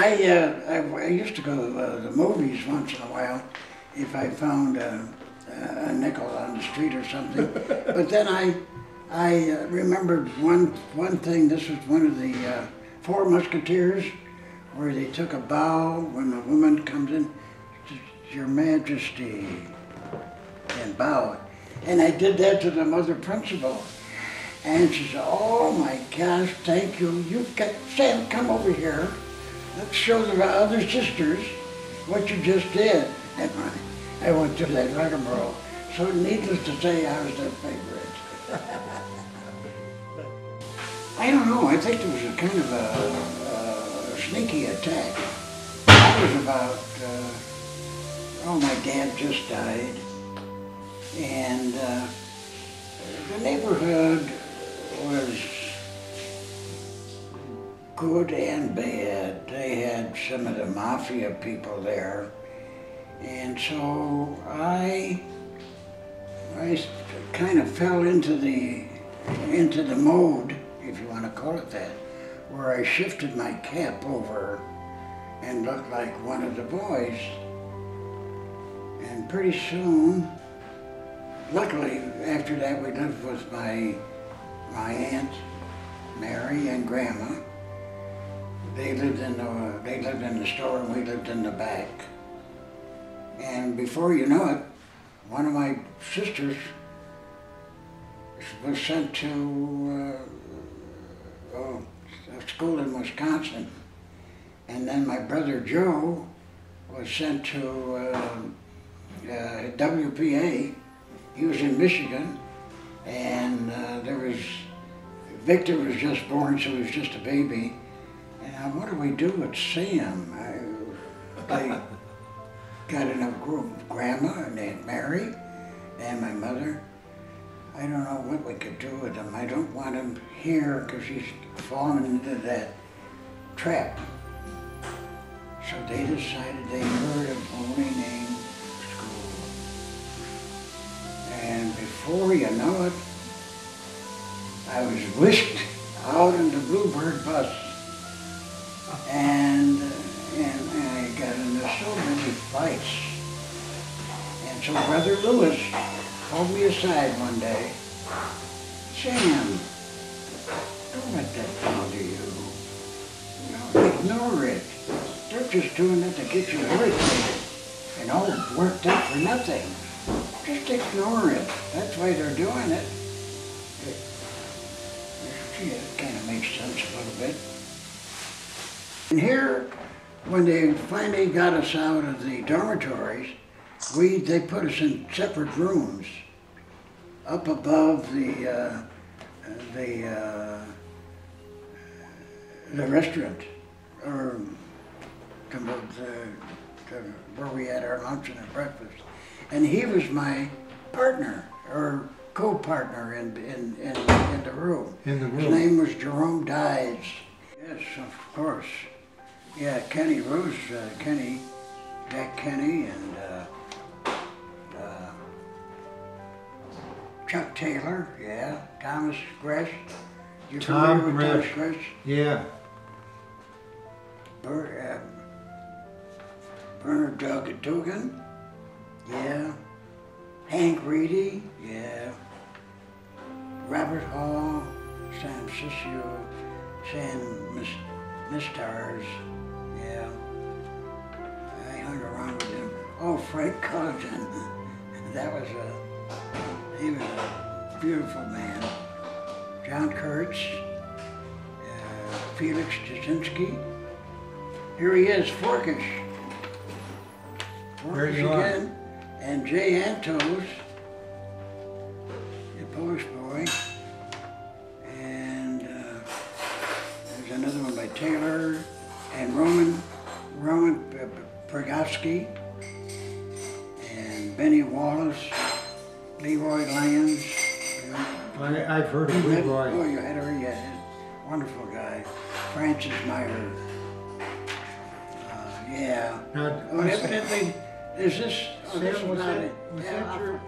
I used to go to the movies once in a while if I found a nickel on the street or something. But then I remembered one thing. This was one of the Four Musketeers, where they took a bow when the woman comes in, Your Majesty, and bow. And I did that to the mother principal. And she said, oh my gosh, thank you. Sam, come over here. Let's show the other sisters what you just did. And I went through that rigmarole. So needless to say, I was their favorite. I don't know, I think there was a kind of a sneaky attack. I was about, my dad just died. And the neighborhood was good and bad. They had some of the mafia people there. And so I kind of fell into the mode, if you want to call it that, where I shifted my cap over and looked like one of the boys. And pretty soon, luckily, after that, we lived with my aunt, Mary, and Grandma. They lived in the store, and we lived in the back. And before you know it, one of my sisters was sent to a school in Wisconsin, and then my brother Joe was sent to WPA. He was in Michigan, and Victor was just born, so he was just a baby. And what do we do with Sam? They got enough group, Grandma and Aunt Mary and my mother. I don't know what we could do with him. I don't want him here because he's fallen into that trap. So they decided they heard a boy named School. And before you know it, I was whisked out in the Bluebird bus. And I got into so many fights. And so Brother Lewis called me aside one day. Sam, don't let that bother you. Ignore it. They're just doing it to get you irritated and all worked up for nothing. Just ignore it. That's why they're doing it. It kind of makes sense a little bit. And here, when they finally got us out of the dormitories, they put us in separate rooms up above the restaurant, or where we had our lunch and our breakfast. And he was my partner, or co-partner in the room. His name was Jerome Dies. Yes, of course. Yeah, Kenny Rose, Jack Kenny, and Chuck Taylor, yeah, Thomas Gresh. You familiar with Thomas Gresh? Yeah. Bernard Dugan, yeah. Hank Reedy, yeah. Robert Hall, Sam Ciccio, Sam Mistars, yeah. I hung around with him. Oh, Frank Culligan, he was a beautiful man. John Kurtz, Felix Jasinski. Here he is, Forkish. Forkish again. And Jay Antos, the Polish boy. And there's another one by Taylor. And Roman Pragowski. And Benny Wallace. Leroy Lyons. I've heard of Leroy. Oh, you had her, yeah. Wonderful guy. Francis Meyer. Yeah. Now, evidently, is this? Sam, was that your